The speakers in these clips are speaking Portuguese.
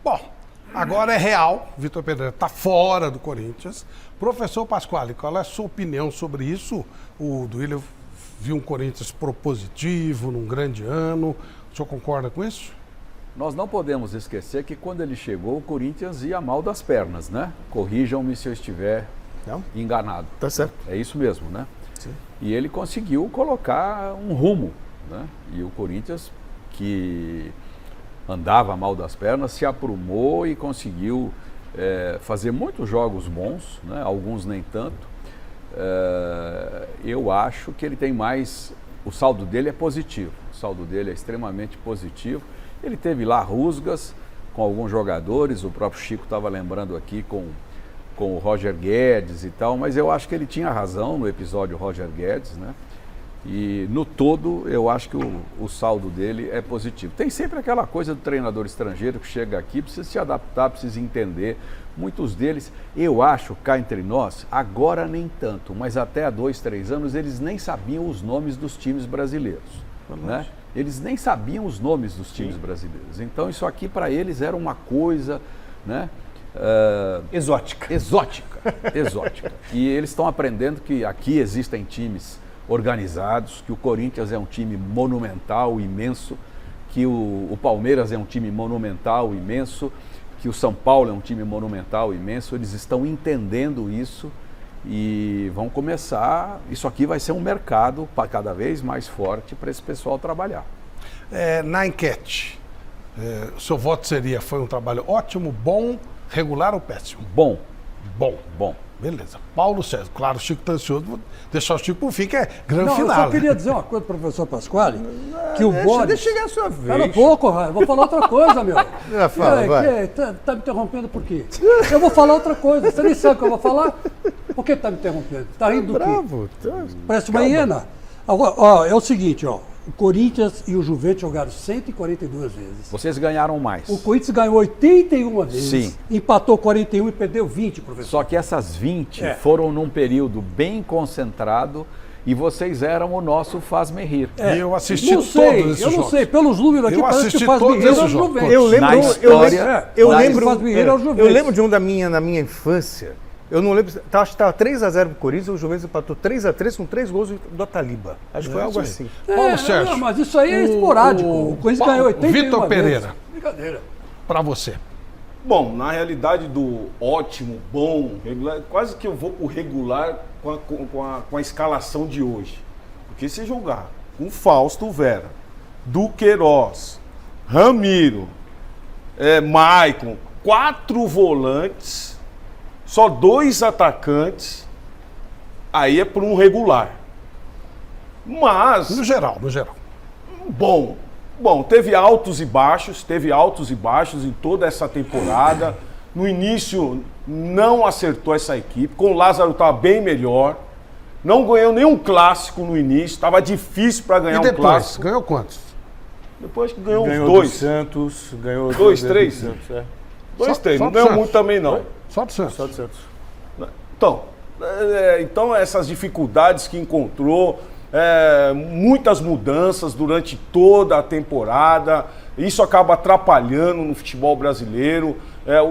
Bom, agora é real, Vitor Pereira está fora do Corinthians. Professor Pasquale, qual é a sua opinião sobre isso? O Duílio viu um Corinthians propositivo, num grande ano. O senhor concorda com isso? Nós não podemos esquecer que quando ele chegou, o Corinthians ia mal das pernas, né? Corrijam-me se eu estiver enganado. Tá certo. É isso mesmo, né? Sim. E ele conseguiu colocar um rumo, né? E o Corinthians, que andava mal das pernas, se aprumou e conseguiu fazer muitos jogos bons, né? Alguns nem tanto. Eu acho que ele tem mais... O saldo dele é positivo, o saldo dele é extremamente positivo. Ele teve lá rusgas com alguns jogadores, o próprio Chico estava lembrando aqui com o Roger Guedes e tal, mas eu acho que ele tinha razão no episódio Roger Guedes, né? E no todo eu acho que o saldo dele é positivo. Tem sempre aquela coisa do treinador estrangeiro que chega aqui, precisa se adaptar, precisa entender. Muitos deles, eu acho, cá entre nós, agora nem tanto, mas até há 2, 3 anos eles nem sabiam os nomes dos times brasileiros, né? Eles nem sabiam os nomes dos times brasileiros. Então isso aqui para eles era uma coisa, né? Exótica. Exótica. E eles estão aprendendo que aqui existem times organizados, que o Corinthians é um time monumental, imenso, que o Palmeiras é um time monumental, imenso, que o São Paulo é um time monumental, imenso. Eles estão entendendo isso e vão começar. Isso aqui vai ser um mercado cada vez mais forte para esse pessoal trabalhar. Na enquete, o seu voto seria: foi um trabalho ótimo, bom, regular ou péssimo? Bom. Beleza. Paulo César, claro, o Chico está ansioso, vou deixar o Chico por fim, que é grande Não, final. eu só queria dizer uma coisa, professor Pasquale, que o Boris... Deixa chegar a sua vez. Espera um pouco, Raio, vou falar outra coisa, meu. Já fala, vai. Tá me interrompendo por quê? Eu vou falar outra coisa, você nem sabe o que eu vou falar? Por que tá me interrompendo? Tá rindo do quê? Bravo. Parece uma hiena. Agora, ó, é o seguinte, ó. O Corinthians e o Juventus jogaram 142 vezes. Vocês ganharam mais. O Corinthians ganhou 81 vezes. Sim. Empatou 41 e perdeu 20, professor. Só que essas 20 foram num período bem concentrado e vocês eram o nosso faz-me rir. E eu assisti Não todos sei, esses eu não jogos. sei, pelos números aqui Eu parece assisti que faz todos Mineiro esses é o jogos. Juventus. Eu lembro, Na história, eu lembro de um na minha infância. Eu não lembro, acho que estava 3-0 pro Corinthians, o Juventus empatou 3-3 com 3 gols do Ataliba. Acho que foi algo assim. Paulo Sérgio. Não, mas isso aí é esporádico. O Corinthians ganhou 81 Vitor vezes. Pereira, Brincadeira. para você. Bom, na realidade do ótimo, bom, regular, quase que eu vou pro regular com a escalação de hoje. Porque se jogar com Fausto Vera, Duqueiroz, Ramiro, Maicon, 4 volantes, só 2 atacantes, aí é por um regular. Mas... No geral. Bom, teve altos e baixos em toda essa temporada. No início não acertou essa equipe, com o Lázaro estava bem melhor. Não ganhou nenhum clássico no início, estava difícil para ganhar E depois, um clássico. ganhou quantos? Depois que ganhou uns Ganhou 2. do Santos, ganhou 2, do 3. Santos, 2, 3, só não do ganhou Santos. muito também não. Só do Santos. Só do Santos. Então essas dificuldades que encontrou, muitas mudanças durante toda a temporada, isso acaba atrapalhando no futebol brasileiro.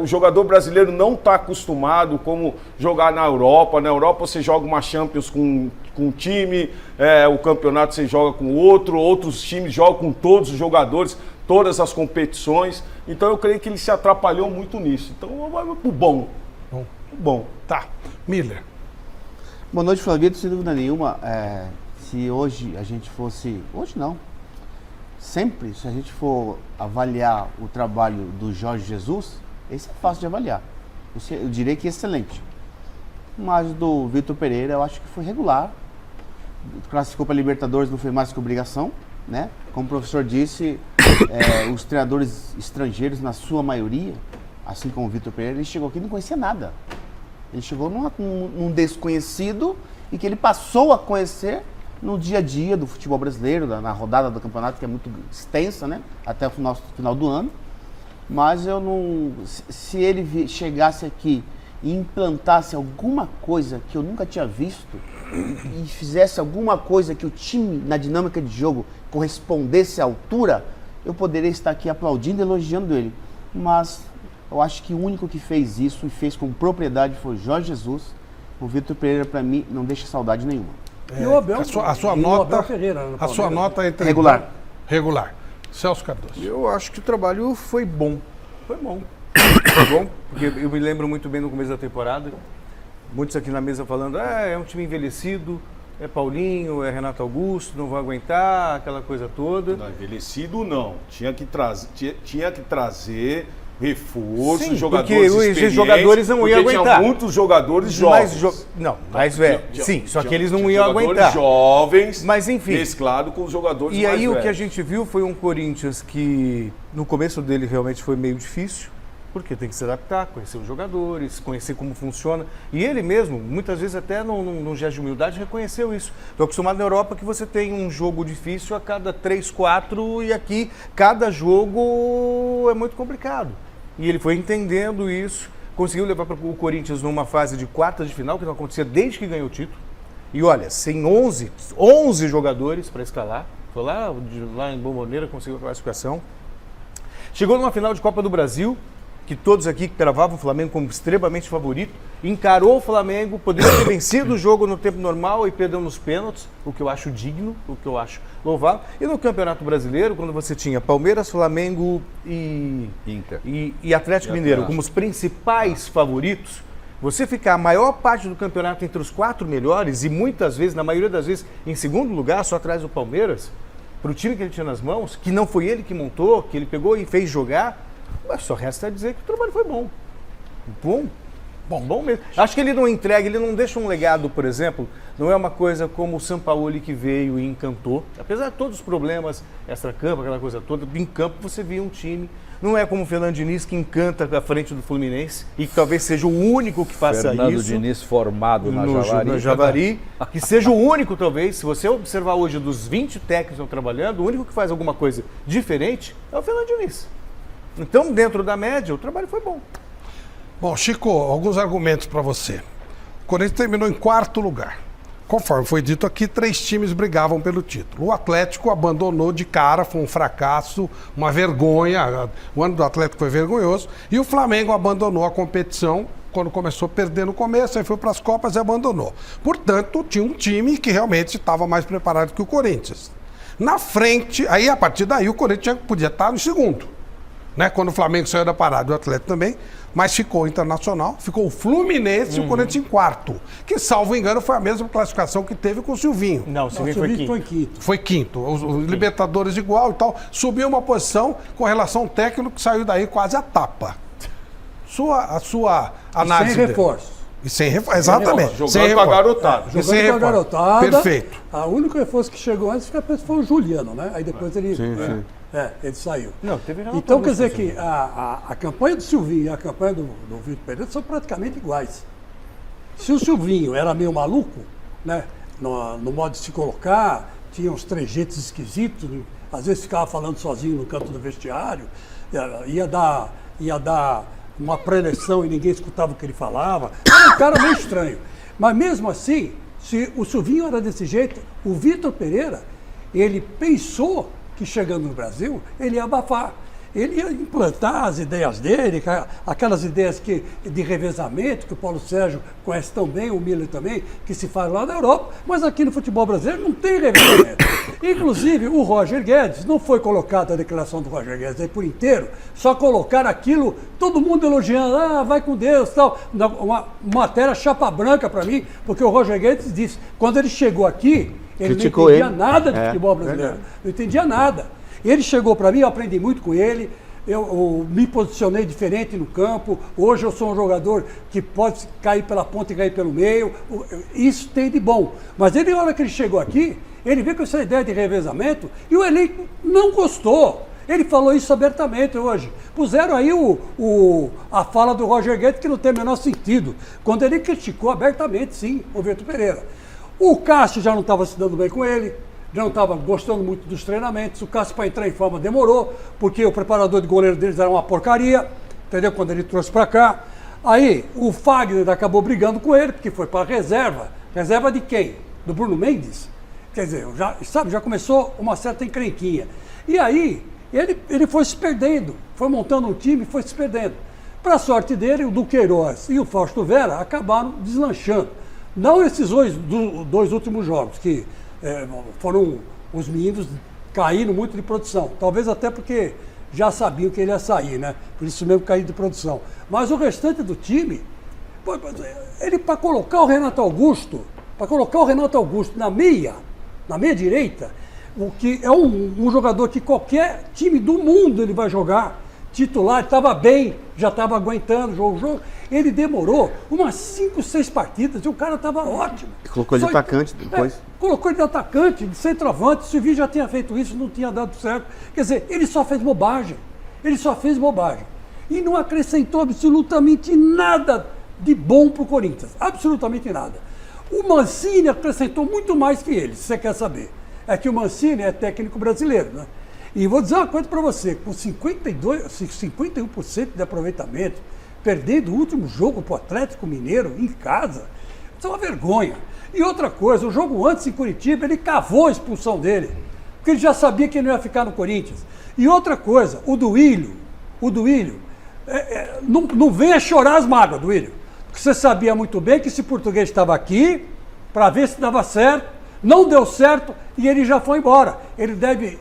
O jogador brasileiro não está acostumado como jogar na Europa. Na Europa você joga uma Champions com um time, o campeonato você joga com outros times jogam com todos os jogadores, todas as competições. Então eu creio que ele se atrapalhou muito nisso. Então vai pro bom. Bom. Tá. Miller. Boa noite, Flavito. Sem dúvida nenhuma, se hoje a gente fosse... Hoje não. Sempre, se a gente for avaliar o trabalho do Jorge Jesus, esse é fácil de avaliar. Eu diria que é excelente. Mas do Vitor Pereira, eu acho que foi regular. Classificou para Libertadores, não foi mais que obrigação, né? Como o professor disse, os treinadores estrangeiros, na sua maioria, assim como o Vitor Pereira, ele chegou aqui e não conhecia nada. Ele chegou num desconhecido e que ele passou a conhecer no dia a dia do futebol brasileiro, na rodada do campeonato, que é muito extensa, né? Até o final do ano. Mas eu não... Se ele chegasse aqui e implantasse alguma coisa que eu nunca tinha visto e fizesse alguma coisa que o time, na dinâmica de jogo, correspondesse à altura, eu poderia estar aqui aplaudindo e elogiando ele. mas eu acho que o único que fez isso e fez com propriedade foi o Jorge Jesus. O Vitor Pereira, para mim, não deixa saudade nenhuma. E o Abel, a sua e o nota, Abel Ferreira, no a sua Palmeiras. nota entre Regular. Regular. Celso Cardoso. Eu acho que o trabalho foi bom. Foi bom. Foi bom, porque eu me lembro muito bem no começo da temporada, muitos aqui na mesa falando, é um time envelhecido, é Paulinho, é Renato Augusto, não vão aguentar, aquela coisa toda. Não, envelhecido não. Tinha que trazer reforço, Sim, jogadores porque os experientes, jogadores não iam porque aguentar. Tinha muitos jogadores jovens. Sim, só que eles não tinha iam jogadores aguentar. jovens, Mas enfim. mesclado com os jogadores E mais aí o que a velhos. gente viu foi um Corinthians que no começo dele realmente foi meio difícil, porque tem que se adaptar, conhecer os jogadores, conhecer como funciona. E ele mesmo, muitas vezes até num gesto de humildade, reconheceu isso. Estou acostumado na Europa que você tem um jogo difícil a cada 3, 4 e aqui cada jogo é muito complicado. E ele foi entendendo isso, conseguiu levar para o Corinthians numa fase de quartas de final, que não acontecia desde que ganhou o título. E olha, sem 11 jogadores para escalar, foi lá em Bombonera, conseguiu a classificação. Chegou numa final de Copa do Brasil, que todos aqui cravavam o Flamengo como extremamente favorito, encarou o Flamengo, poderia ter vencido o jogo no tempo normal e perdeu nos pênaltis, o que eu acho digno, o que eu acho louvável. E no Campeonato Brasileiro, quando você tinha Palmeiras, Flamengo Inter. e Atlético Mineiro como os principais favoritos, você ficar a maior parte do campeonato entre os 4 melhores e muitas vezes, na maioria das vezes, em segundo lugar, só atrás do Palmeiras, para o time que ele tinha nas mãos, que não foi ele que montou, que ele pegou e fez jogar, mas só resta dizer que o trabalho foi bom. Bom mesmo. Acho que ele não entrega, ele não deixa um legado, por exemplo, não é uma coisa como o Sampaoli que veio e encantou. Apesar de todos os problemas extra-campo, aquela coisa toda, em campo você via um time. Não é como o Fernando Diniz que encanta à frente do Fluminense e que talvez seja o único que faça Fernando isso. Diniz formado na No Javari, que seja o único, talvez, se você observar hoje dos 20 técnicos que estão trabalhando, o único que faz alguma coisa diferente é o Fernando Diniz. Então, dentro da média, o trabalho foi bom. Bom, Chico, alguns argumentos para você. O Corinthians terminou em 4º lugar. Conforme foi dito aqui, 3 times brigavam pelo título. O Atlético abandonou de cara, foi um fracasso, uma vergonha. O ano do Atlético foi vergonhoso. E o Flamengo abandonou a competição quando começou a perder no começo, aí foi para as Copas e abandonou. Portanto, tinha um time que realmente estava mais preparado que o Corinthians. Na frente, aí a partir daí o Corinthians podia estar no segundo. Né? Quando o Flamengo saiu da parada, o Atlético também, mas ficou o Internacional, ficou o Fluminense e o Corinthians em 4º, que, salvo engano, foi a mesma classificação que teve com o Silvinho. Não, o Silvinho foi quinto. Foi quinto. Os Libertadores igual e tal. Subiu uma posição com relação ao técnico que saiu daí quase a tapa. A sua análise. Sem reforço. E sem reforço, exatamente. Jogando com a garotada. Jogando com a garotada. Perfeito. O único reforço que chegou antes foi o Juliano, né? Aí depois ele. Sim. Ele saiu. Não, teve Renato Então quer Augusto, dizer que a campanha do Silvinho e a campanha do Vitor Pereira são praticamente iguais. Se o Silvinho era meio maluco, né? No modo de se colocar, tinha uns trejeitos esquisitos, às vezes ficava falando sozinho no canto do vestiário, ia dar uma preleção e ninguém escutava o que ele falava. Era um cara meio estranho. Mas mesmo assim, se o Silvinho era desse jeito, o Vitor Pereira, ele pensou que chegando no Brasil, ele ia abafar. Ele ia implantar as ideias dele, aquelas ideias de revezamento, que o Paulo Sérgio conhece tão bem, o Miller também, que se faz lá na Europa, mas aqui no futebol brasileiro não tem revezamento. Inclusive, o Roger Guedes, não foi colocada a declaração do Roger Guedes aí por inteiro, só colocar aquilo, todo mundo elogiando, vai com Deus, tal. Uma matéria chapa branca para mim, porque o Roger Guedes disse, quando ele chegou aqui, ele Criticou não entendia ele. nada de futebol brasileiro, não entendia nada. Ele chegou para mim, eu aprendi muito com ele, eu me posicionei diferente no campo, hoje eu sou um jogador que pode cair pela ponta e cair pelo meio, isso tem de bom. Mas ele, na hora que ele chegou aqui, ele veio com essa ideia de revezamento e o elenco não gostou. Ele falou isso abertamente hoje. Puseram aí a fala do Roger Guedes que não tem o menor sentido, quando ele criticou abertamente, sim, o Vitor Pereira. O Cássio já não estava se dando bem com ele, já não estava gostando muito dos treinamentos. O Cássio, para entrar em forma, demorou, porque o preparador de goleiro deles era uma porcaria, entendeu? Quando ele trouxe para cá. Aí o Fagner acabou brigando com ele, porque foi para a reserva. Reserva de quem? Do Bruno Mendes? Quer dizer, já começou uma certa encrenquinha. E aí ele foi se perdendo, foi montando um time e foi se perdendo. Para a sorte dele, o Duqueiroz e o Fausto Vera acabaram deslanchando. Não esses dois últimos jogos, que foram os meninos caíram muito de produção. Talvez até porque já sabiam que ele ia sair, né? Por isso mesmo caíram de produção. Mas o restante do time, ele para colocar o Renato Augusto na meia direita, o que é um jogador que qualquer time do mundo ele vai jogar, titular, estava bem, já estava aguentando o jogo. Ele demorou umas 5, 6 partidas e o cara estava ótimo. Colocou ele de atacante depois. Colocou ele de atacante, de centroavante. O Silvinho já tinha feito isso, não tinha dado certo. Quer dizer, ele só fez bobagem. E não acrescentou absolutamente nada de bom para o Corinthians. Absolutamente nada. O Mancini acrescentou muito mais que ele, se você quer saber. É que o Mancini é técnico brasileiro, né? E vou dizer uma coisa para você, com 51% de aproveitamento, perdendo o último jogo para o Atlético Mineiro em casa, isso é uma vergonha. E outra coisa, o jogo antes em Curitiba, ele cavou a expulsão dele, porque ele já sabia que ele não ia ficar no Corinthians. E outra coisa, o Duílio, não venha chorar as mágoas, Duílio, porque você sabia muito bem que esse português estava aqui para ver se dava certo, não deu certo e ele já foi embora. Ele deve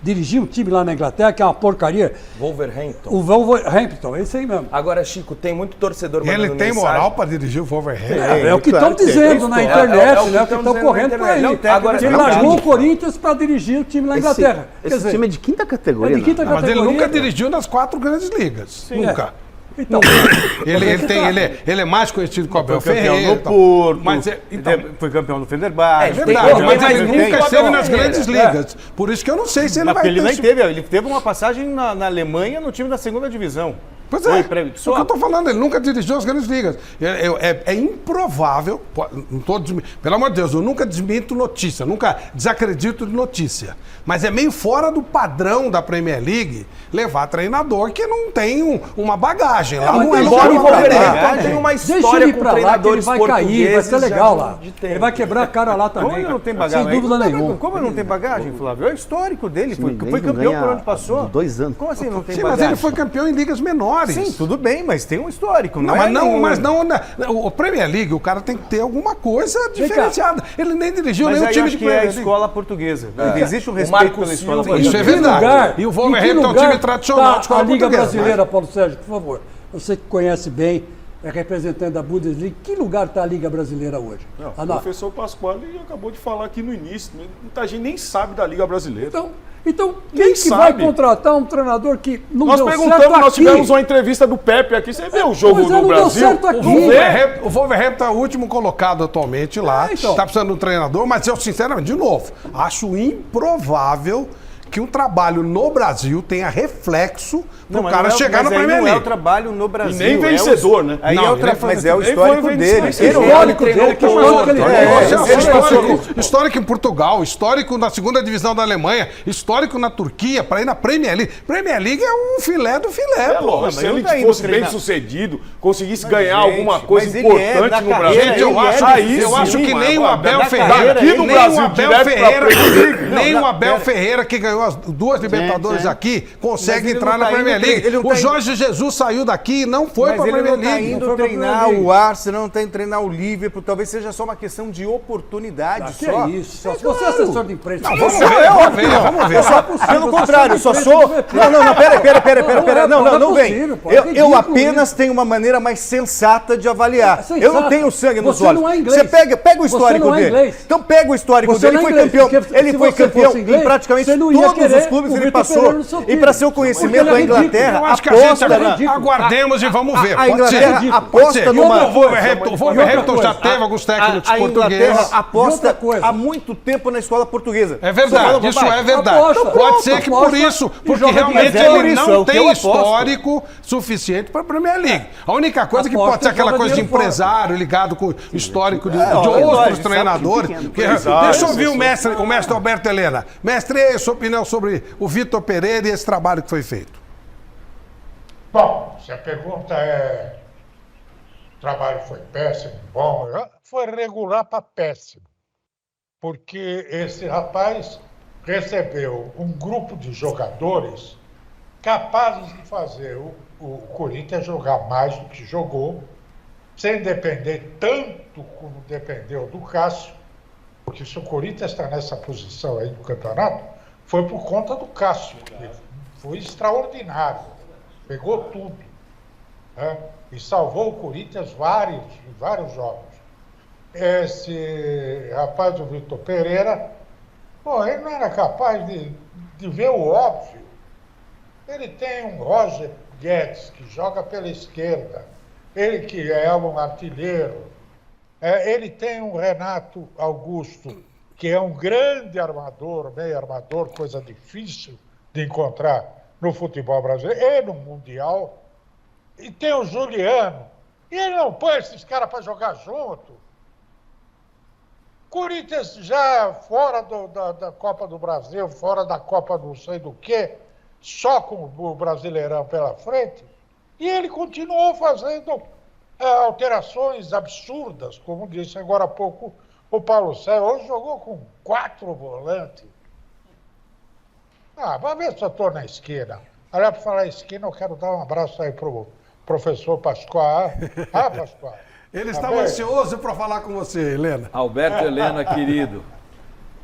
dirigir um time lá na Inglaterra, que é uma porcaria. Wolverhampton. O Wolverhampton, é isso aí mesmo. Agora, Chico, tem muito torcedor mandando Ele tem mensagem. moral para dirigir o Wolverhampton? É o que estão dizendo na internet, né? O que estão correndo por aí. Agora, ele largou o Corinthians para dirigir o time na Inglaterra. Esse time é de quinta categoria. É de quinta Não, mas ele categoria. nunca dirigiu nas 4 grandes ligas. Nunca. Então, Ele é mais conhecido como Abel Foi campeão Ferreira. no Porto, Mas foi campeão no Fenerbahçe. É, É verdade, Tem- mas tem ele mais nunca muito esteve Abel nas Ferreira. grandes ligas. Por isso que eu não sei se ele vai Ele ter nem esse- teve, ele teve uma passagem na Alemanha no time da segunda divisão. Pois Foi é, pra- é o que eu estou falando, ele nunca dirigiu as grandes ligas. É improvável, pelo amor de Deus, eu nunca desminto notícia, nunca desacredito de notícia. Mas é meio fora do padrão da Premier League levar treinador que não tem uma bagagem. Lá não é Embora o lugar pra dar. Wolverhampton tem uma deixa ele história ir com pra lá que ele treinadores vai cair, vai portugueses ser legal já lá. de tempo. Ele vai quebrar a cara lá também. Como ele não tem cara. bagagem? Sem dúvida nenhuma. Como ele não tem bagagem, Flávio? É o histórico dele. Foi inglês foi não campeão ganha por onde passou. há 2 anos. Como assim não tem Sim, mas bagagem? ele foi campeão em ligas menores. Sim, tudo bem, mas tem um histórico. Não, é mas não, nenhum- mas não. O Premier League, o cara tem que ter alguma coisa diferenciada. Ele nem dirigiu Mas nenhum aí time acho de que é a Premier League. escola portuguesa. Existe um respeito Marco pela escola Silva, Isso portuguesa. é Em que verdade. lugar- E o em que Wolverhampton é um lugar time tradicional de tá escola a Liga portuguesa. Brasileira, Paulo Sérgio, por favor. Você que conhece bem, é representante da Bundesliga. Em que lugar está a Liga Brasileira hoje? Não, Ah, o não. professor Pasquale acabou de falar aqui no início. Muita gente nem sabe da Liga Brasileira. Então Quem quem que vai sabe? contratar um treinador que não Nós deu perguntamos, certo nós aqui? tivemos uma entrevista do Pepe aqui. Você vê o jogo Mas no não deu Brasil? certo aqui. O Wolverhampton é o último colocado atualmente lá. Então. Tá precisando de um treinador, mas eu, sinceramente, de novo, acho improvável que um trabalho no Brasil tenha reflexo pro mas cara não é- chegar mas na aí Premier não é o League. trabalho no Brasil. E nem é o- vencedor, né? Aí Não, é outra, ele foi- mas é o ele histórico foi dele. vencedor. Ele- Histórico dele, que foi outro. Histórico em Portugal, histórico na segunda divisão da Alemanha, histórico na Turquia, para ir na Premier League. Premier League é o filé do filé, É pô. lógico, mas se ele ele tá indo fosse treinar. bem sucedido, conseguisse Mas, ganhar gente, alguma coisa mas ele é da importante no carreira, Brasil, Gente, eu ele acho, é aí eu sim, acho que nem o da Abel carreira, Ferreira, aqui do nem Brasil, o Abel direto pra Ferreira, Premier League. nem Não, o Abel pera. Ferreira, que ganhou as 2 Libertadores aqui, consegue Mas ele entrar não na tá Premier indo League. ele não O tá Jorge Jesus saiu daqui e não foi Mas para a ele Premier não tá League. indo foi pra treinar Premier League. o Arsenal, não tá indo treinar o Liverpool. Talvez seja só uma questão de oportunidade Que só. é isso? Só se você é assessor de imprensa. Vamos Não, ver, é vamos óbvio ver, que não. vamos ver. Eu só- pelo contrário, eu só sou. Não, pera. Não vem. Eu apenas tenho uma maneira mais sensata de avaliar. É Eu não tenho sangue nos Você olhos. não é inglês. Você pega o Você histórico não é dele. inglês. Então pega o histórico Você dele. não Ele é foi inglês, campeão. porque Ele se foi você campeão fosse inglês, em praticamente você não ia todos querer os clubes o ele Vitor passou. Pereira no seu E time. para seu Porque conhecimento, ele é a ridículo. Inglaterra Eu acho que a gente aposta aguardemos e vamos ver. a Pode Inglaterra ser. aposta Pode ser. numa- O Wolverhampton já coisa, teve alguns técnicos A Inglaterra portugueses. E aposta outra coisa. há muito tempo na escola portuguesa. É verdade, isso é verdade. Aposta. Pode Pronto, ser que aposta por isso, e porque joga realmente dinheiro. Por ele isso, é não o que tem eu aposto. histórico suficiente para a Premier League. A única coisa que Aposta pode ser e aquela joga coisa de dinheiro fora. empresário ligado com o histórico de lógico, outros sabe treinadores. que Porque- empresário, Deixa eu ouvir o assessor. mestre Alberto Helena. Mestre, e aí, sua opinião sobre o Vitor Pereira e esse trabalho que foi feito? Bom, se a pergunta é o trabalho foi péssimo, foi regular para péssimo. Porque esse rapaz recebeu um grupo de jogadores capazes de fazer o Corinthians jogar mais do que jogou, sem depender tanto como dependeu do Cássio, porque se o Corinthians está nessa posição aí do campeonato, foi por conta do Cássio, que foi extraordinário, pegou tudo, né? E salvou o Corinthians em vários jogos. Esse rapaz do Vitor Pereira, pô, ele não era capaz de ver o óbvio. Ele tem um Roger Guedes, que joga pela esquerda, ele que é um artilheiro, ele tem um Renato Augusto, que é um grande armador, meio armador, coisa difícil de encontrar no futebol brasileiro e no Mundial. E tem o Juliano, e ele não põe esses caras para jogar junto. Corinthians já fora da Copa do Brasil, fora da Copa não sei do quê, só com o Brasileirão pela frente, e ele continuou fazendo alterações absurdas, como disse agora há pouco o Paulo César. Hoje jogou com 4 volantes. Vai ver se eu estou na esquina. Aliás, para falar esquina, eu quero dar um abraço aí para o professor Pascoal. Pascoal. Ele estava ansioso para falar com você, Helena. Alberto Helena, querido.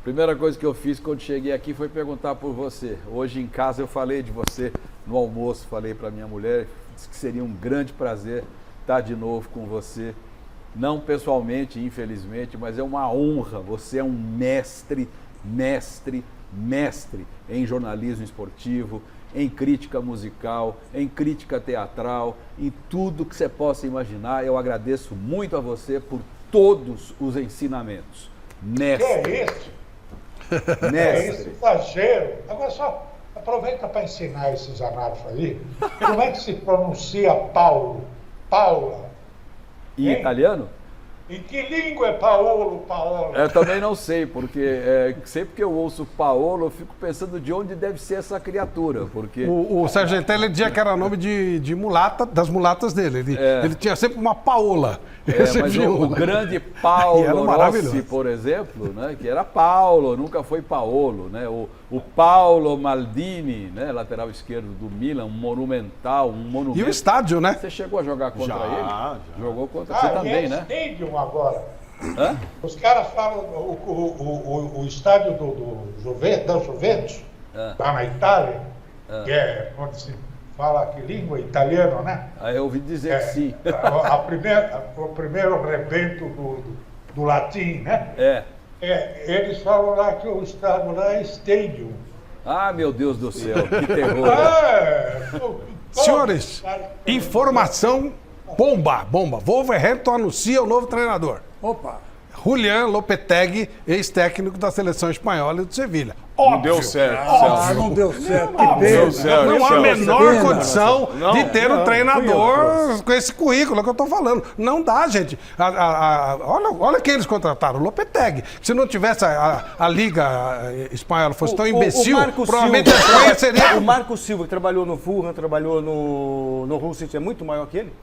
Primeira coisa que eu fiz quando cheguei aqui foi perguntar por você. Hoje em casa eu falei de você no almoço, falei para minha mulher, disse que seria um grande prazer estar de novo com você. Não pessoalmente, infelizmente, mas é uma honra. Você é um mestre em jornalismo esportivo, em crítica musical, em crítica teatral, em tudo que você possa imaginar. Eu agradeço muito a você por todos os ensinamentos. Mestre. Que é isso? Mestre. É esse exagero. Agora só aproveita para ensinar esses analfabetos aí. Como é que se pronuncia Paulo? Paula? Em italiano? Em que língua é Paolo? Eu também não sei, porque sempre que eu ouço Paolo, eu fico pensando de onde deve ser essa criatura, porque... O Sargentelli dizia que era nome de mulata, das mulatas dele. Ele tinha sempre uma Paola. Mas o grande Paulo Rossi, por exemplo, né, que era Paulo, nunca foi Paolo, né? O Paulo Maldini, né, lateral esquerdo do Milan, um monumental, um monumento. E o estádio, né? Você chegou a jogar contra ele? Já. Jogou contra você também, né? Stadium agora. Hã? Os caras falam o estádio da Juventus, lá na Itália, que é onde se fala que língua italiana, né? Aí eu ouvi dizer que sim. O primeiro rebento do latim, né? Eles falam lá que o estádio lá é Stadium. Ah, meu Deus do céu, que terror. Senhores, informação bomba. Wolverhampton anuncia o novo treinador. Opa! Julián Lopetegui, ex-técnico da seleção espanhola e do Sevilha. Não deu certo, Não deu certo. Não deu certo. Não há a menor Pena. condição de ter um treinador com esse currículo que eu estou falando. Não dá, gente. Olha quem eles contrataram, o Lopetegui. Se não tivesse a Liga Espanhola fosse tão imbecil, provavelmente a Espanha seria... O Marco Silva, que trabalhou no Fulham, trabalhou no Hull City, é muito maior que ele?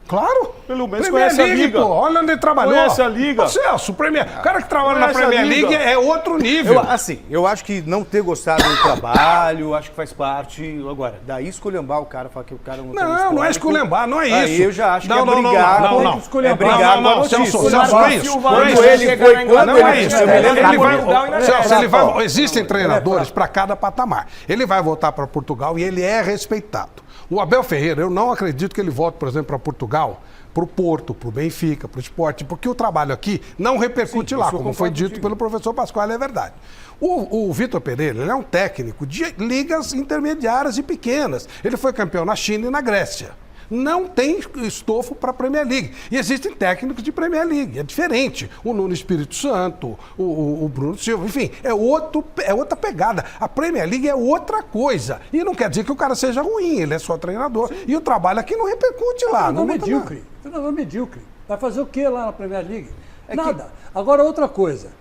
Claro. Pelo menos Premier conhece a League, Liga. pô. Olha onde ele trabalhou. Conhece a Liga. Ô, Celso, o cara que trabalha na Conhece a Premier Liga. League é outro nível. Eu acho que não ter gostado do trabalho, acho que faz parte. Agora, daí esculhambar o cara, falar que o cara não tem Não é esculhambar, não é isso. Aí eu já acho que Não, é não, brigar. não. É brigar com a notícia. Celso, não é isso. Quando Não é ele isso. foi, quando Não é ele isso. eu me lembro Ele de Portugal e na Celso, Grécia. ele vai, existem treinadores para cada patamar. Ele vai voltar para Portugal e ele é respeitado. O Abel Ferreira, eu não acredito que ele volte, por exemplo, para Portugal, para o Porto, para o Benfica, para o Sport, porque o trabalho aqui não repercute lá, como foi dito pelo professor Pascoal, é verdade. O Vitor Pereira, ele é um técnico de ligas intermediárias e pequenas. Ele foi campeão na China e na Grécia. Não tem estofo para a Premier League. E existem técnicos de Premier League, é diferente. O Nuno Espírito Santo, o Bruno Silva, enfim, é outra pegada. A Premier League é outra coisa. E não quer dizer que o cara seja ruim, ele é só treinador. Sim. E o trabalho aqui não repercute lá. Treinador medíocre. Treinador medíocre. Vai fazer o que lá na Premier League? Nada. Agora, outra coisa.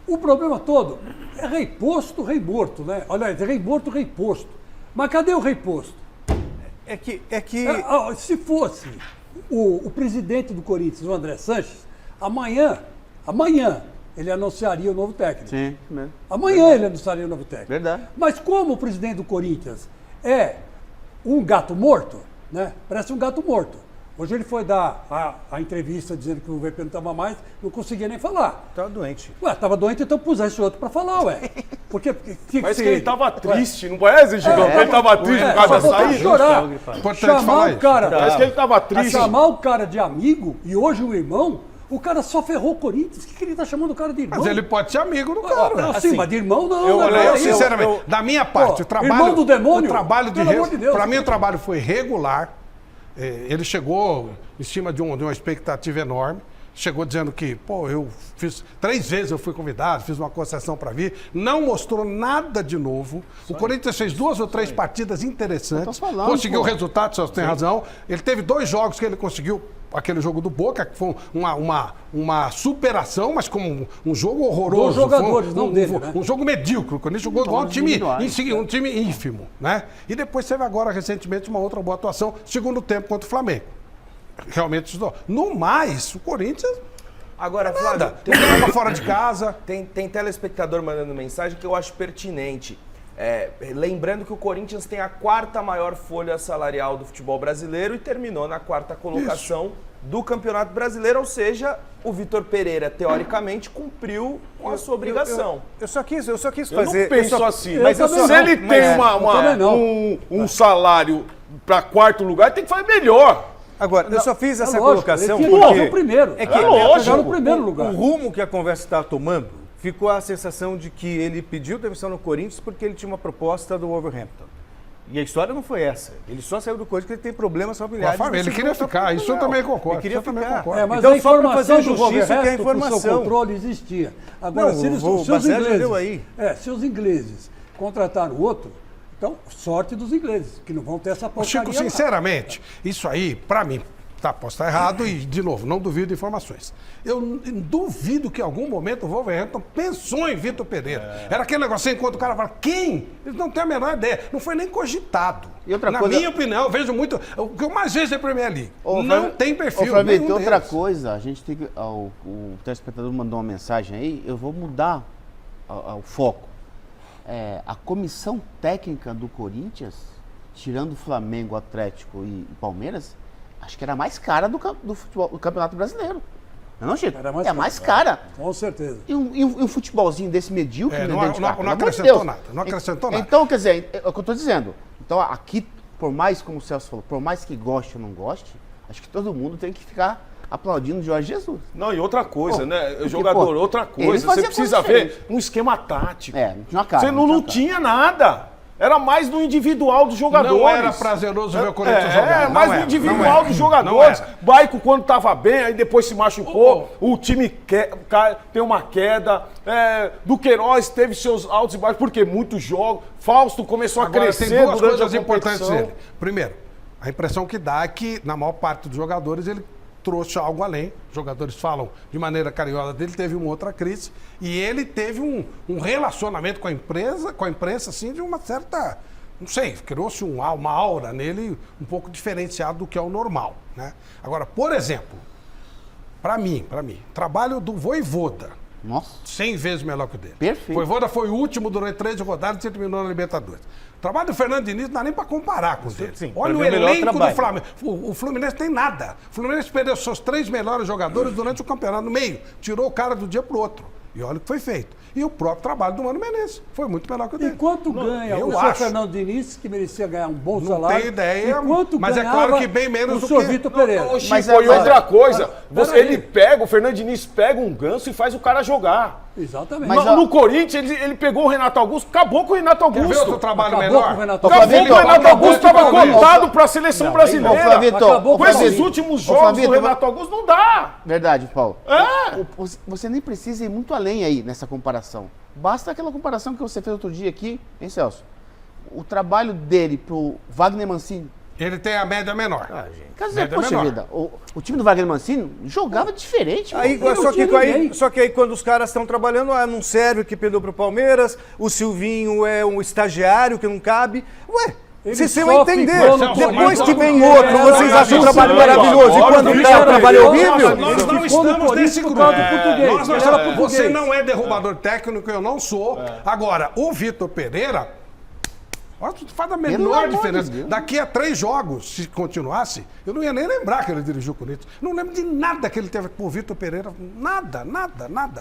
O problema todo é rei posto, rei morto, né? Olha, rei morto, rei posto. Mas cadê o rei posto? Se fosse o presidente do Corinthians, o André Sanches, amanhã ele anunciaria o novo técnico. Sim, mesmo. Amanhã ele anunciaria o novo técnico. Verdade. Mas como o presidente do Corinthians é um gato morto, né? Parece um gato morto. Hoje ele foi dar a entrevista dizendo que o VP não estava mais, não conseguia nem falar. Estava doente. Ué, estava doente, então pusesse outro para falar, ué. Porque tinha Mas ser que ele tava triste, não parece, Gigão? É, Que ele tava triste por causa da só faltou saída? chorar. Importante Chamar falar o isso. cara, Parece que ele tava triste. chamar o cara de amigo e hoje o irmão, o cara só ferrou o Corinthians. O que ele tá chamando o cara de irmão? Mas ele pode ser amigo do cara. Não, assim, sim, mas de irmão não. Olha, né? eu sinceramente, da minha parte, Pô, o trabalho. irmão do demônio? O trabalho de Pelo amor de Deus. Para mim, o trabalho foi regular. Ele chegou em cima de uma expectativa enorme. Chegou dizendo que, eu fiz 3 vezes eu fui convidado, fiz uma concessão para vir, não mostrou nada de novo. O Corinthians fez 2 ou 3 partidas interessantes, Eu tô falando, conseguiu pô. resultados, você tem razão. Ele teve 2 jogos que ele conseguiu, aquele jogo do Boca, que foi uma superação, mas como um jogo horroroso. Dos jogadores, foi não dele, né? um jogo medíocre. O Corinthians jogou igual um time individuais. um time ínfimo, né? E depois teve agora, recentemente, uma outra boa atuação, segundo tempo contra o Flamengo. Realmente estudou. No mais, o Corinthians Agora, Flávio, jogava fora de casa. tem telespectador mandando mensagem que eu acho pertinente. Lembrando que o Corinthians tem a 4ª maior folha salarial do futebol brasileiro e terminou na 4ª colocação do Campeonato Brasileiro, ou seja, o Vitor Pereira, teoricamente, cumpriu com a sua obrigação. Eu só quis Eu fazer. não penso assim. eu Mas também se não. ele tem Eu também não. um salário para 4º lugar, tem que fazer melhor. Agora, eu só fiz essa lógico, colocação ele tinha que porque fazer o primeiro. É que É lógico. Chegar no primeiro lugar. o rumo que a conversa está tomando, ficou a sensação de que ele pediu demissão no Corinthians porque ele tinha uma proposta do Wolverhampton. E a história não foi essa. Ele só saiu do Corinthians porque ele tem problemas familiares. Ele queria ficar, isso eu também concordo. Ele queria isso eu também ficar. concordo. Mas Então, a só pra informação fazer do justiça que é a Wolverhampton, com o seu informação. controle existia. Agora, Não, se, eles, o se os Bazé já ingleses, deu aí. se os ingleses contrataram outro, então, sorte dos ingleses, que não vão ter essa porcaria Chico, lá. sinceramente, isso aí, pra mim, posso estar errado e, de novo, não duvido de informações. Eu duvido que em algum momento o Wolverhampton pensou em Vitor Pereira. Era aquele negocinho enquanto o cara fala, quem? Eles não têm a menor ideia. Não foi nem cogitado. E outra Na coisa- minha opinião, eu vejo muito. O que eu mais vejo é a Premier League. Ô, Não Flávio- tem perfil. Ô, Flávio, nenhum tem outra deles. coisa, a gente tem que. O telespectador mandou uma mensagem aí, eu vou mudar o foco. A comissão técnica do Corinthians, tirando Flamengo, Atlético e Palmeiras, acho que era a mais cara do futebol, do Campeonato Brasileiro. Não, Chico? Era É a mais cara. Com certeza. E um futebolzinho desse medíocre, É, né, não- dentro de não- casa, não pelo amor de acrescentou Deus. nada, não acrescentou nada. Então, quer dizer, é o que eu estou dizendo. Então, aqui, por mais, como o Celso falou, por mais que goste ou não goste, acho que todo mundo tem que ficar aplaudindo o Jorge Jesus. Não, e outra coisa, Pô, né? porque, Jogador, pô, outra ele coisa. Você fazia precisa coisa ver diferente. um esquema tático. Não tinha cara. Você não tinha nada. Era mais do individual dos jogadores. Não era prazeroso ver o Corinthians jogar. Não mais do era, individual não era, dos jogadores. não era. Baico, quando tava bem, aí depois se machucou, o time tem uma queda. Duqueiroz teve seus altos e baixos, porque muitos jogos. Fausto começou a Agora, crescer tem duas durante coisas a importantes competição. dele. Primeiro, a impressão que dá é que, na maior parte dos jogadores, ele trouxe algo além. Os jogadores falam de maneira carinhosa dele, teve uma outra crise. E ele teve um relacionamento com a imprensa, assim, de uma certa... Não sei, criou-se uma aura nele um pouco diferenciado do que é o normal, né? Agora, por exemplo, para mim, trabalho do Vojvoda, Nossa. 100 vezes melhor que o dele. Perfeito. Vojvoda foi o último durante 13 rodadas e terminou na Libertadores. O trabalho do Fernando Diniz não dá nem para comparar com o dele. sim, Olha o pra ver o melhor elenco do trabalho. Flamengo. O Fluminense tem nada. O Fluminense perdeu seus 3 melhores jogadores durante o campeonato no meio. Tirou o cara do dia pro outro. E olha o que foi feito. E o próprio trabalho do Mano Menezes foi muito melhor que o E dele. quanto ganha eu o senhor acho. Fernando Diniz, que merecia ganhar um bom Não salário? tenho ideia, e quanto mas é ganhava claro que bem menos o do senhor que- Vitor Pereira? Ô, Chico, Mas e agora- outra coisa, Peraí. o Fernando Diniz pega um ganso e faz o cara jogar. Exatamente. Mas, no, ó- no Corinthians, ele pegou o Renato Augusto, acabou com o Renato Quer ver Augusto. outro trabalho Acabou melhor? com o Renato Acabou Augusto. com o Renato Augusto, estava Flamengo. cotado para a seleção Ô, brasileira. Flavito, Acabou Com com esses Flavito. últimos Ô, jogos Flavito, do Renato Augusto, não dá. Verdade, Paulo. É. Você nem precisa ir muito além aí nessa comparação. Basta aquela comparação que você fez outro dia aqui, hein, Celso? O trabalho dele pro Wagner Mancini. Ele tem a média menor. Quer dizer, Média poxa menor. vida, o time do Wagner Mancini jogava diferente. Aí, pô. só que aí quando os caras estão trabalhando, não serve o que perdeu pro Palmeiras, o Silvinho é um estagiário que não cabe. Ué, Ele Vocês têm só que entender. ficou no Depois Corinthians que vem porque outro, era vocês acham um trabalho agora, maravilhoso. E agora, quando ele dá o era trabalho melhor, horrível, Nós Ele não ficou no estamos Corinthians nesse por grupo. causa do português. Nós não Ele era estamos- português. Você não é derrubador técnico, eu não sou. Agora, o Vitor Pereira, olha, tu faz a Pelo menor amor de diferença. Deus. Daqui a 3 jogos, se continuasse, eu não ia nem lembrar que ele dirigiu o Corinthians. Não lembro de nada que ele teve com o Vitor Pereira. Nada.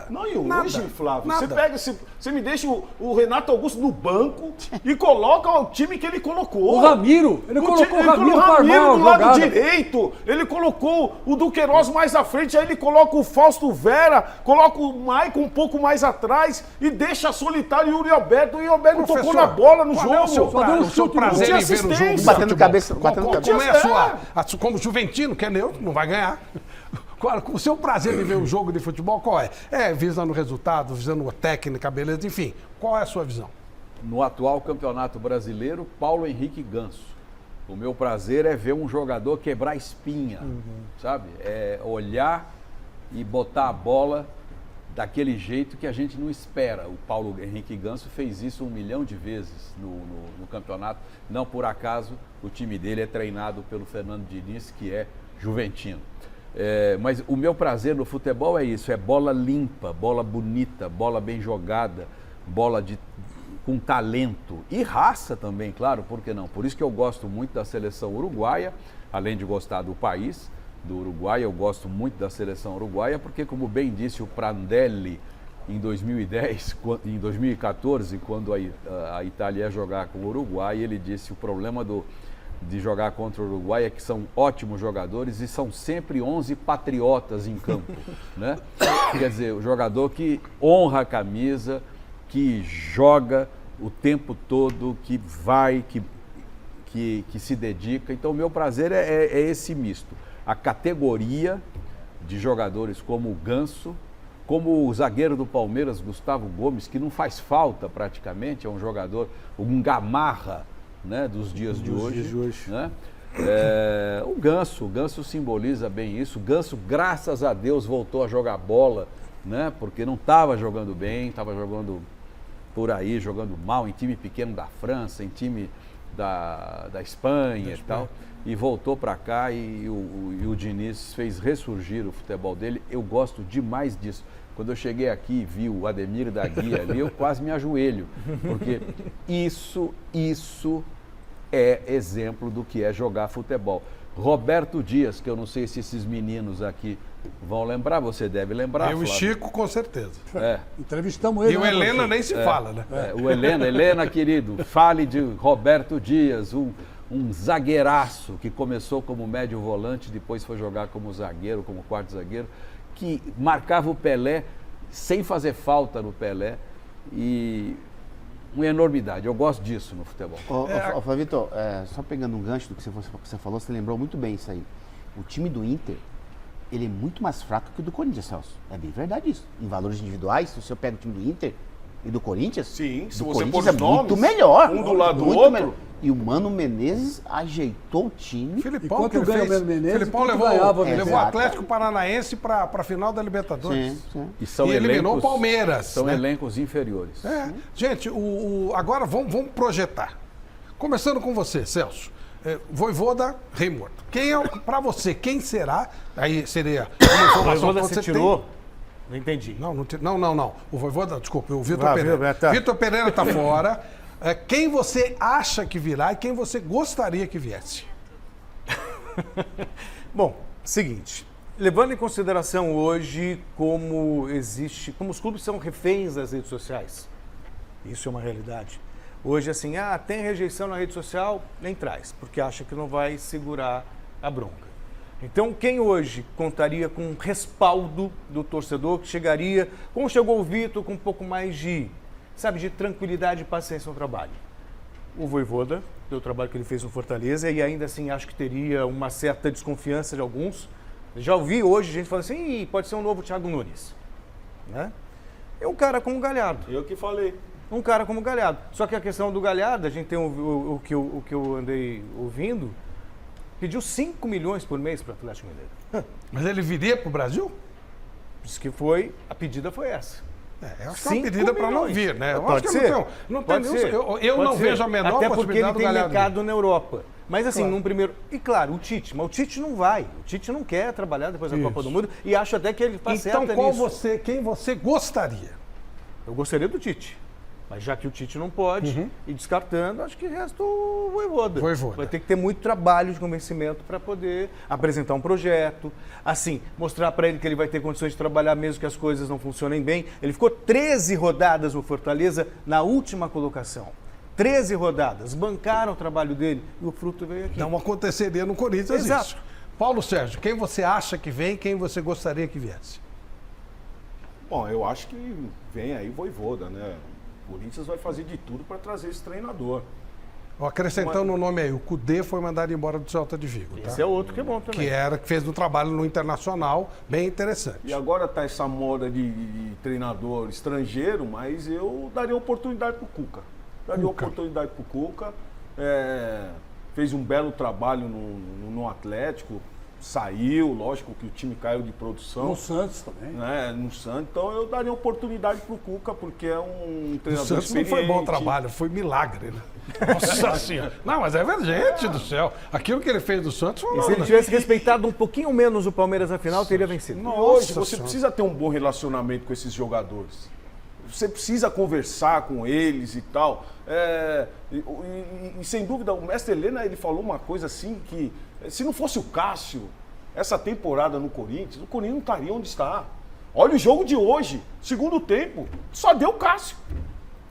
Não, e Nada, hoje, Flávio, nada. você me deixa o Renato Augusto no banco e coloca o time que ele colocou. O Ramiro, ele colocou o Ramiro para armar do a lado jogada. direito, ele colocou o Duqueiroz mais à frente, aí ele coloca o Fausto Vera, coloca o Maicon um pouco mais atrás e deixa solitário o Yuri Alberto. O Yuri Alberto tocou Professor, na bola no qual é o seu, jogo. Só deu um o seu chute no prazer gol. em ver o jogo? Assistência. de Batendo futebol? cabeça, batendo Qual- cabeça. Como é como juventino, que é neutro, não vai ganhar. Qual- O seu prazer de ver o jogo de futebol, qual é? É visando o resultado, visando a técnica, beleza, enfim. Qual é a sua visão? No atual Campeonato Brasileiro, Paulo Henrique Ganso. O meu prazer é ver um jogador quebrar espinha, sabe? É olhar e botar a bola daquele jeito que a gente não espera. O Paulo Henrique Ganso fez isso 1 milhão de vezes no campeonato. Não por acaso, o time dele é treinado pelo Fernando Diniz, que é juventino. Mas o meu prazer no futebol é isso, é bola limpa, bola bonita, bola bem jogada, bola com talento e raça também, claro, por que não? Por isso que eu gosto muito da seleção uruguaia, além de gostar do país, do Uruguai, eu gosto muito da seleção uruguaia, porque como bem disse o Prandelli em 2014, quando a Itália ia jogar com o Uruguai, ele disse o problema de jogar contra o Uruguai é que são ótimos jogadores e são sempre 11 patriotas em campo, né? Quer dizer, o jogador que honra a camisa, que joga o tempo todo, que vai, que se dedica. Então, o meu prazer é esse misto. A categoria de jogadores como o Ganso, como o zagueiro do Palmeiras, Gustavo Gomes, que não faz falta praticamente, é um jogador, um Gamarra, né, dos dias de hoje. Né? O Ganso simboliza bem isso. O Ganso, graças a Deus, voltou a jogar bola, né, porque não estava jogando bem, estava jogando por aí, jogando mal em time pequeno da França, em time da Espanha e tal. E voltou para cá e o Diniz fez ressurgir o futebol dele. Eu gosto demais disso. Quando eu cheguei aqui e vi o Ademir da Guia ali, eu quase me ajoelho, porque isso é exemplo do que é jogar futebol. Roberto Dias, que eu não sei se esses meninos aqui vão lembrar, você deve lembrar, Eu e Flávio. Chico, com certeza. Entrevistamos ele. E o né, Helena professor? nem se fala, né? O Helena, querido, fale de Roberto Dias, um zagueiraço que começou como médio volante, depois foi jogar como zagueiro, como quarto zagueiro, que marcava o Pelé sem fazer falta no Pelé e uma enormidade. Eu gosto disso no futebol. Ô, Flavito, só pegando um gancho do que você falou, você lembrou muito bem isso aí. O time do Inter, ele é muito mais fraco que o do Corinthians, Celso. É bem verdade isso. Em valores individuais, se você pega o time do Inter e do Corinthians, Sim, se do você Corinthians pôr é os muito nomes, melhor. um do lado do Muito outro. melhor. E o Mano Menezes ajeitou o time. Filipão, quanto que ele ganha o fez. Mano Menezes, Filipão quanto levou, ganhava o levou o Menezes? Atlético Paranaense para a final da Libertadores. Sim. E eliminou o Palmeiras. São né? elencos inferiores. Gente, agora vamos projetar. Começando com você, Celso. Voivoda, Rei Morto. Quem é, para você, quem será? Aí seria uma informação Voivoda que você você tirou? Não entendi. Não. O Voivoda, desculpa, o Vitor Ah, Pereira. tá. Vitor Pereira está fora. Quem você acha que virá e quem você gostaria que viesse? Bom, seguinte. Levando em consideração hoje como os clubes são reféns das redes sociais. Isso é uma realidade. Hoje, assim, tem rejeição na rede social, nem traz, porque acha que não vai segurar a bronca. Então, quem hoje contaria com respaldo do torcedor, que chegaria, como chegou o Vitor, com um pouco mais de tranquilidade e paciência no trabalho? O Voivoda, pelo trabalho que ele fez no Fortaleza, e ainda assim acho que teria uma certa desconfiança de alguns. Já ouvi hoje gente falando assim, pode ser um novo Thiago Nunes. Né? É um cara como o Galhardo. Eu que falei. Um cara como o Galhardo. Só que a questão do Galhardo, a gente tem o que eu andei ouvindo, pediu 5 milhões por mês para o Atlético Mineiro. Mas ele viria para o Brasil? Diz que a pedida foi essa. Eu acho que é uma 5 pedida para não milhões. vir, né? Eu Pode acho que ser. não tem Pode nenhum- ser. eu Pode não ser. vejo a menor Até porque possibilidade ele do tem Galhardo vir. mercado na Europa. Mas assim, Claro. num primeiro... E claro, o Tite. Mas o Tite não vai. O Tite não quer trabalhar depois da Isso. Copa do Mundo. E acho até que ele está Então, certo nisso. quem você gostaria? Eu gostaria do Tite. Mas já que o Tite não pode, e descartando, acho que resta o Vojvoda. Vojvoda. Vai ter que ter muito trabalho de convencimento para poder apresentar um projeto, assim, mostrar para ele que ele vai ter condições de trabalhar mesmo que as coisas não funcionem bem. Ele ficou 13 rodadas no Fortaleza na última colocação. 13 rodadas, bancaram o trabalho dele e o fruto veio aqui. Não aconteceria no Corinthians Exato. isso. Paulo Sérgio, quem você acha que vem, quem você gostaria que viesse? Bom, eu acho que vem aí Vojvoda, né? O Corinthians vai fazer de tudo para trazer esse treinador. Acrescentando o nome aí, o Cudê foi mandado embora do Celta de Vigo, tá? Esse é outro que é bom também. Que fez um trabalho no Internacional bem interessante. E agora tá essa moda de treinador estrangeiro, mas eu daria oportunidade pro Cuca. Daria oportunidade pro Cuca. Fez um belo trabalho no Atlético, saiu, lógico que o time caiu de produção. No Santos também. Né, no Santos, então eu daria oportunidade pro Cuca, porque é um O treinador Santos não experiente. foi bom trabalho, foi milagre, né? Nossa Senhora. Não, mas é verdade, gente do céu. Aquilo que ele fez do Santos foi E se ele tivesse respeitado um pouquinho menos o Palmeiras na final, teria vencido. E Nossa hoje você Senhora. precisa ter um bom relacionamento com esses jogadores. Você precisa conversar com eles e tal. E sem dúvida, o mestre Helena, ele falou uma coisa assim que, se não fosse o Cássio, essa temporada no Corinthians, o Corinthians não estaria onde está. Olha o jogo de hoje, segundo tempo, só deu o Cássio.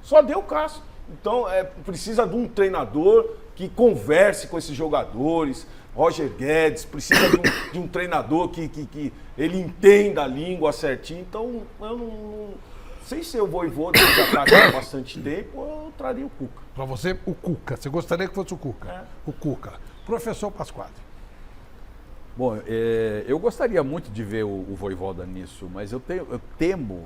Só deu o Cássio. Então, precisa de um treinador que converse com esses jogadores. Roger Guedes, precisa de um treinador que ele entenda a língua certinho. Então, eu não sei se eu vou e vou, já está aqui há bastante tempo, eu traria o Cuca. Para você, o Cuca. Você gostaria que fosse o Cuca? O Cuca. Professor Pasquale. Bom, eu gostaria muito de ver o Vojvoda nisso, mas eu temo.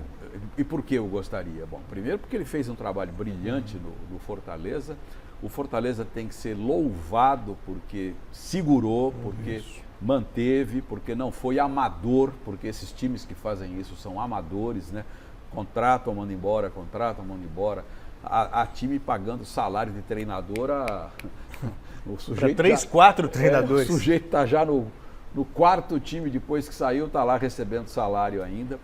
E por que eu gostaria? Bom, primeiro porque ele fez um trabalho brilhante no Fortaleza. O Fortaleza tem que ser louvado porque segurou, porque manteve, porque não foi amador, porque esses times que fazem isso são amadores, né? Contratam, mandam embora, a time pagando salário de treinador o sujeito 3, 4 treinadores. O sujeito está já no quarto time, depois que saiu, está lá recebendo salário ainda.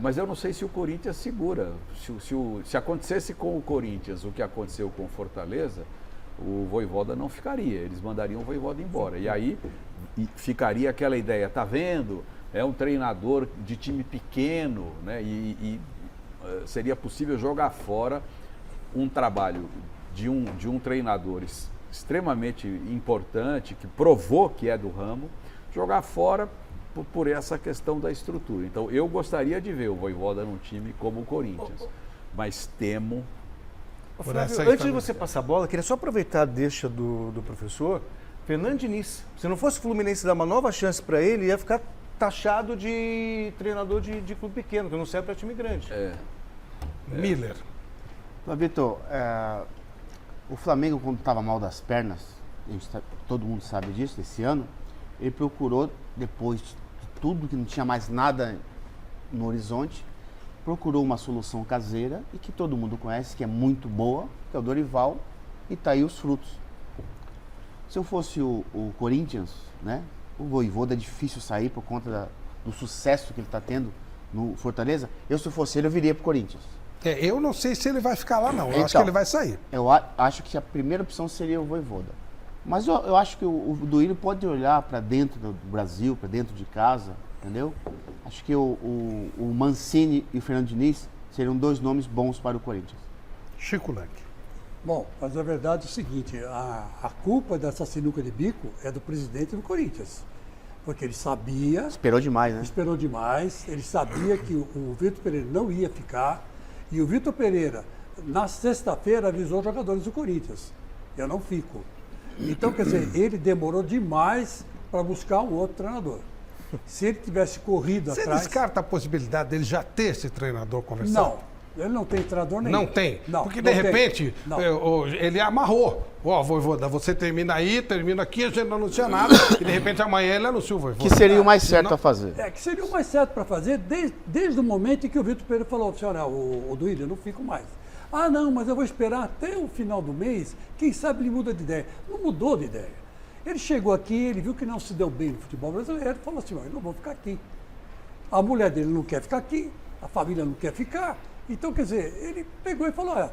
Mas eu não sei se o Corinthians segura. Se acontecesse com o Corinthians o que aconteceu com o Fortaleza, o Vojvoda não ficaria. Eles mandariam o Vojvoda embora. E aí ficaria aquela ideia, tá vendo? É um treinador de time pequeno, né? Seria possível jogar fora um trabalho de um treinador extremamente importante, que provou que é do ramo, jogar fora por essa questão da estrutura. Então, eu gostaria de ver o Vojvoda num time como o Corinthians, mas temo... Flávio, antes de você passar a bola, queria só aproveitar a deixa do professor. Fernando Diniz, se não fosse o Fluminense dar uma nova chance para ele, ia ficar taxado de treinador de clube pequeno, que não serve para time grande. Miller. Vitor, o Flamengo, quando estava mal das pernas, todo mundo sabe disso, esse ano, ele procurou, depois de tudo, que não tinha mais nada no horizonte, procurou uma solução caseira e que todo mundo conhece, que é muito boa, que é o Dorival, e está aí os frutos. Se eu fosse o Corinthians, né, o Vojvoda é difícil sair por conta do sucesso que ele está tendo no Fortaleza. Se eu fosse ele, eu viria para o Corinthians. Eu não sei se ele vai ficar lá, não. Eu Então, acho que ele vai sair. Eu acho que a primeira opção seria o Vojvoda. Mas eu acho que o Duílio pode olhar para dentro do Brasil, para dentro de casa, entendeu? Acho que o Mancini e o Fernando Diniz seriam dois nomes bons para o Corinthians. Chico Lang. Bom, mas a verdade é o seguinte, a culpa dessa sinuca de bico é do presidente do Corinthians. Porque ele sabia, Esperou demais, né? esperou demais, ele sabia que o Vitor Pereira não ia ficar. E o Vitor Pereira, na sexta-feira, avisou os jogadores do Corinthians. Eu não fico. Então, quer dizer, ele demorou demais para buscar um outro treinador. Se ele tivesse corrido Você atrás... descarta a possibilidade dele já ter esse treinador conversando? Ele não tem treinador nenhum. Não tem? Não, Porque não de tem. repente Não. ele amarrou. Ó, Voivoda, você termina aí, termina aqui, a gente não anuncia nada, e de repente amanhã ele anuncia o Voivoda. Que seria o mais certo a fazer. É, que seria o mais certo para fazer desde o momento em que o Vitor Pereira falou, senhora, o Duílio, eu não fico mais. Ah, não, mas eu vou esperar até o final do mês, quem sabe ele muda de ideia. Não mudou de ideia. Ele chegou aqui, ele viu que não se deu bem no futebol brasileiro, e falou assim, eu não vou ficar aqui. A mulher dele não quer ficar aqui, a família não quer ficar. Então, quer dizer, ele pegou e falou,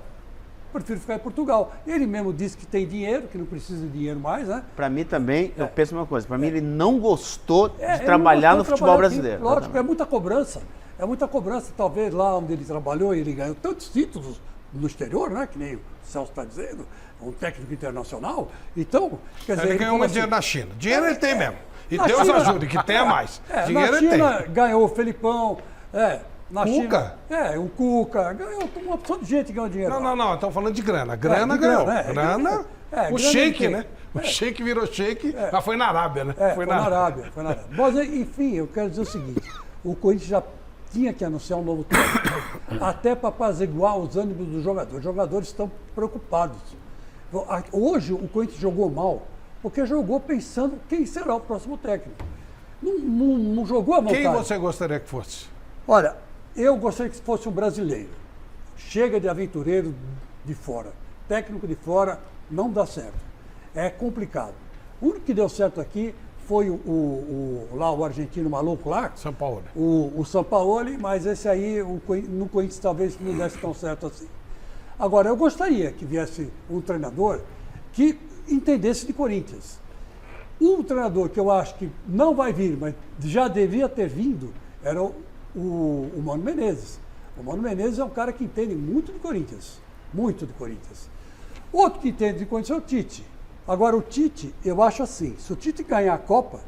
prefiro ficar em Portugal. Ele mesmo disse que tem dinheiro, que não precisa de dinheiro mais, né? Para mim também, eu penso uma coisa, para mim ele não gostou de Ele trabalhar não no gostou de futebol trabalhar aqui. brasileiro. Lógico, é muita cobrança. É muita cobrança. Talvez lá onde ele trabalhou, ele ganhou tantos títulos no exterior, né? Que nem o Celso está dizendo, um técnico internacional. Então, quer dizer... Ele ganhou falou muito dinheiro na China. Dinheiro ele tem mesmo. E na Deus China- ajude, que tenha mais. Dinheiro na ele China tem. ganhou o Felipão, na Cuca? China... o Cuca, ganhou uma opção de gente que ganhou dinheiro. Não, estamos falando de grana. Grana de ganhou. grana, Grana, o grana shake, ele tem. né? O shake virou shake, mas foi na Arábia, né? Foi na Arábia. Mas, enfim, eu quero dizer o seguinte, o Corinthians já tinha que anunciar um novo técnico, até para apaziguar os ânimos dos jogadores. Os jogadores estão preocupados. Hoje o Corinthians jogou mal, porque jogou pensando quem será o próximo técnico. Não jogou à vontade. Quem você gostaria que fosse? Olha, eu gostaria que fosse um brasileiro. Chega de aventureiro de fora. Técnico de fora não dá certo. É complicado. O único que deu certo aqui foi lá o argentino maluco lá, São Paulo. o Sampaoli, mas esse aí no Corinthians talvez não desse tão certo assim. Agora, eu gostaria que viesse um treinador que entendesse de Corinthians. Um treinador que eu acho que não vai vir, mas já devia ter vindo, era o Mano Menezes. O Mano Menezes é um cara que entende muito de Corinthians. Muito de Corinthians. Outro que entende de Corinthians é o Tite. Agora, o Tite, eu acho assim, se o Tite ganhar a Copa,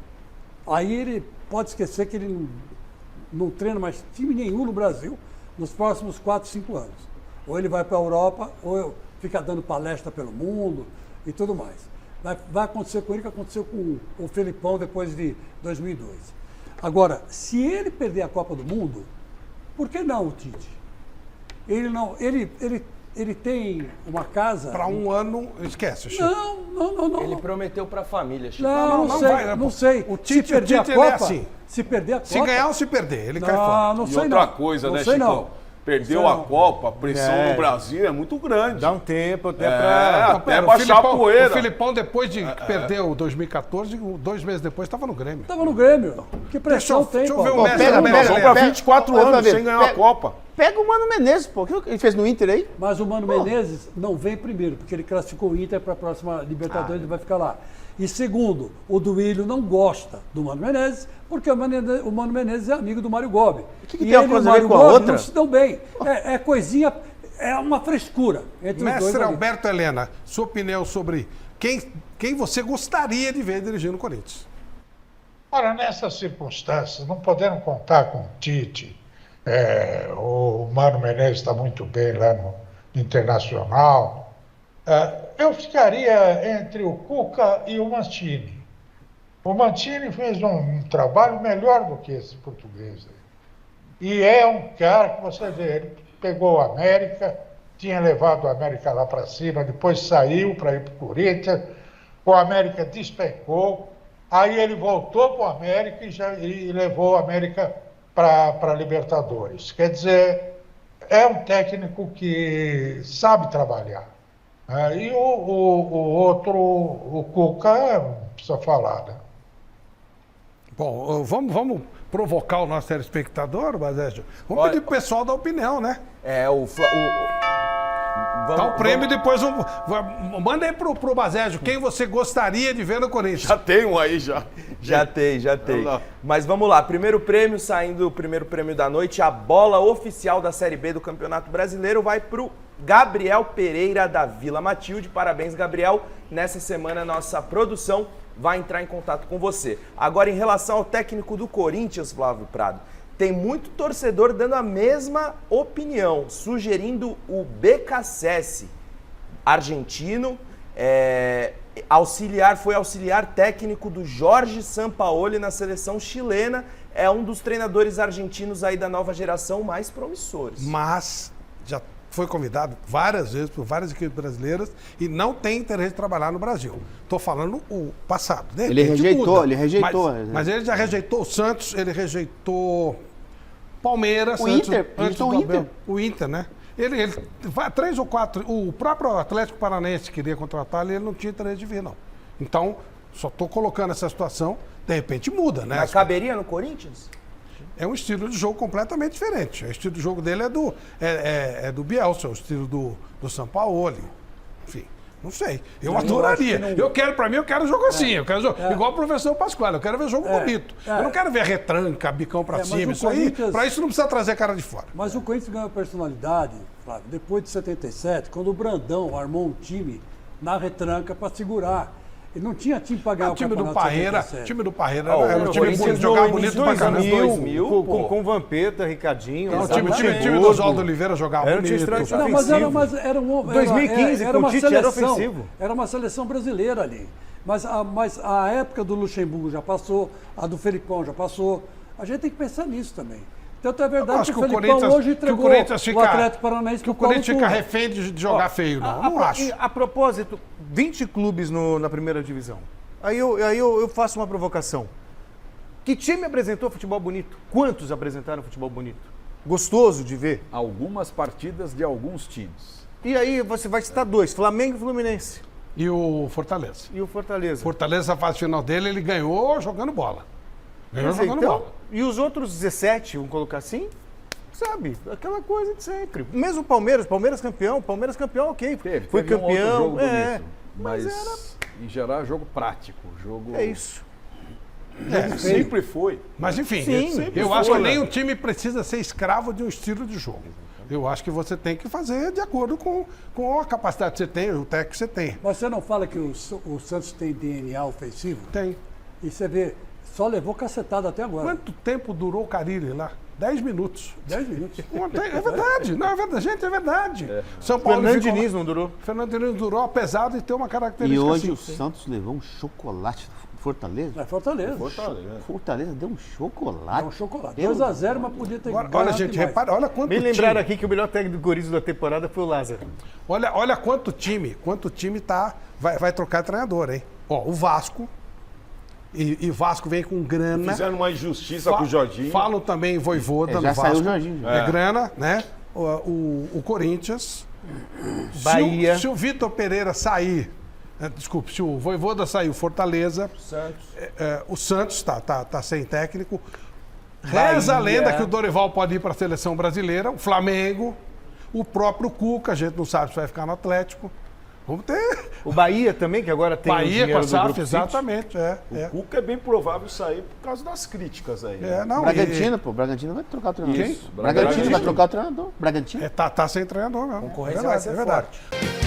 aí ele pode esquecer que ele não treina mais time nenhum no Brasil nos próximos 4, 5 anos. Ou ele vai para a Europa, ou fica dando palestra pelo mundo e tudo mais. Vai acontecer com ele o que aconteceu com o Felipão depois de 2002. Agora, se ele perder a Copa do Mundo, por que não o Tite? Ele tem uma casa... Para um ano, esquece, Chico. Não. Ele prometeu para a família, Chico. Não sei. O Tite, se perder o Tite, a ele é Copa, assim. Se perder a Copa... Se ganhar ou se perder, ele cai fora. Não E sei outra não. coisa, Não né, sei Chico? não. Perdeu Sei a não. Copa, a pressão no Brasil é muito grande. Dá um tempo até É, para... até O baixar a Filipão- poeira. O Filipão, depois de perder o 2014, 2 meses depois, estava no Grêmio. Estava no Grêmio. Que pressão tem, deixa eu ver pô. o Messi. pega, Pega, São pega, para 24 pega, anos pega, sem ganhar a pega. Copa. Pega o Mano Menezes, pô. O que ele fez no Inter aí? Mas o Mano Menezes não vem primeiro, porque ele classificou o Inter para a próxima Libertadores, ele vai ficar lá. E segundo, o Duílio não gosta do Mano Menezes, porque o Mano Menezes é amigo do Mário Gobi. O que E tem uma ele e o coisa a ver Mário com a Gobi outra? não se dão bem. É coisinha, é uma frescura entre os dois Mestre ali. Alberto Helena, sua opinião sobre quem você gostaria de ver dirigindo o Corinthians? Ora, nessas circunstâncias, não podendo contar com o Tite, o Mano Menezes está muito bem lá no Internacional, eu ficaria entre o Cuca e o Mancini. O Mancini fez um trabalho melhor do que esse português aí. E é um cara que você vê, ele pegou o América, tinha levado o América lá para cima, depois saiu para ir para o Corinthians, o América despencou, aí ele voltou para o América e levou o América para a Libertadores. Quer dizer, é um técnico que sabe trabalhar. E o outro, o Cuca, não precisa falar, né? Bom, vamos provocar o nosso telespectador, Basésio? Vamos Olha- pedir pro pessoal dar opinião, né? Dá o prêmio e depois manda aí pro Basésio quem você gostaria de ver no Corinthians. Já tem um aí, já. Já tem. Vamos lá. Mas vamos lá, primeiro prêmio, saindo o primeiro prêmio da noite, a bola oficial da Série B do Campeonato Brasileiro vai pro Gabriel Pereira da Vila Matilde. Parabéns, Gabriel. Nessa semana, nossa produção vai entrar em contato com você. Agora, em relação ao técnico do Corinthians, Flávio Prado, tem muito torcedor dando a mesma opinião, sugerindo o BKSS, argentino, foi auxiliar técnico do Jorge Sampaoli na seleção chilena, é um dos treinadores argentinos aí da nova geração mais promissores. Mas já foi convidado várias vezes por várias equipes brasileiras e não tem interesse de trabalhar no Brasil. Estou falando o passado. De Ele repente rejeitou, muda. ele rejeitou. Mas ele já rejeitou o Santos, ele rejeitou Palmeiras. O antes, Inter, antes rejeitou do o Inter. Abel. O Inter, né? Ele vai 3 ou 4. O próprio Atlético Paranaense queria contratar ele não tinha interesse de vir, não. Então, só estou colocando essa situação, de repente muda, né? Mas caberia no Corinthians? É um estilo de jogo completamente diferente. O estilo de jogo dele é do Bielsa, o estilo do Sampaoli. Enfim, não sei. Eu adoraria. Eu quero, pra mim, eu quero jogo assim. Eu quero jogo igual o professor Pascoal. Eu quero ver jogo bonito. Eu não quero ver retranca, bicão pra cima. Isso aí, pra isso não precisa trazer cara de fora. Mas o Corinthians ganhou personalidade, Flávio, depois de 77, quando o Brandão armou um time na retranca para segurar. Ele não tinha time para ganhar O o time do campeonato de Parreira, 77. time do Parreira Ah, era um o time Corinthians de jogar no bonito início pra de caramba. 2000, com Vampeta, Ricardinho. Não, o time exatamente. do Oswaldo Oliveira jogava Era um time bonito. extraordinário. Não, mas era um 2015, era uma com o Tite, era seleção, ofensivo. era uma seleção brasileira ali. Mas a época do Luxemburgo já passou, a do Felipão já passou. A gente tem que pensar nisso também. Tanto é verdade Acho que o que o Felipão Corinthians- hoje que o entregou Corinthians o fica- Atlético Paranaense Que o pro Paulo Corinthians fica Turra. refém de jogar feio, não acho. A propósito, 20 clubes na primeira divisão. Aí eu faço uma provocação. Que time apresentou futebol bonito? Quantos apresentaram futebol bonito? Gostoso de ver? Algumas partidas de alguns times. E aí você vai citar 2, Flamengo e Fluminense. E o Fortaleza. E o Fortaleza. Fortaleza, a fase final dele, ele ganhou jogando bola. Ganhou Quer dizer, jogando então, bola. e os outros 17, vamos colocar assim? Sabe, aquela coisa de sempre. Mesmo o Palmeiras campeão, ok. Teve Foi um campeão, outro jogo é. bonito, mas em geral é jogo prático. Jogo... É isso. Sempre foi. Mas enfim, Sim, eu foi, acho que né? nenhum time precisa ser escravo de um estilo de jogo. Eu acho que você tem que fazer de acordo com a capacidade que você tem, o técnico que você tem. Mas você não fala que o Santos tem DNA ofensivo? Tem. E você vê, só levou cacetada até agora. Quanto tempo durou o Carille lá? 10 minutos. 10 minutos. É verdade, não é verdade, gente, é verdade. São Paulo Fernando ficou lá. Diniz não durou. Fernando Diniz durou, apesar de ter uma E característica hoje assim. o Santos levou um chocolate do Fortaleza. É Fortaleza. Fortaleza deu um chocolate. É um chocolate. 2-0, mas podia ter Agora, ganhado olha, gente, demais. repara, olha quanto Me lembraram time, aqui que o melhor técnico do Corinthians da temporada foi o Lázaro. olha quanto time vai trocar treinador, hein? Ó, o Vasco, e Vasco vem com grana. Fizeram uma injustiça com o Jorginho. Falam também Voivoda Já no Vasco. saiu o Jorginho, já. É grana, né? O Corinthians. Bahia. Se o Vitor Pereira sair, desculpe, se o Voivoda sair, o Fortaleza, Santos. o Santos tá sem técnico. Bahia. Reza a lenda que o Dorival pode ir para a seleção brasileira, o Flamengo, o próprio Cuca, a gente não sabe se vai ficar no Atlético. Vamos ter O Bahia também, que agora tem o Bahia dinheiro com a do SAF, Grupo City. exatamente. O Cuca é bem provável sair por causa das críticas aí. né? Não, Bragantino, pô. Bragantino vai trocar o treinador. Isso, Bragantino vai Bragantino. trocar o treinador. Bragantino. tá sem treinador mesmo. Concorrência É vai verdade, ser é verdade. forte.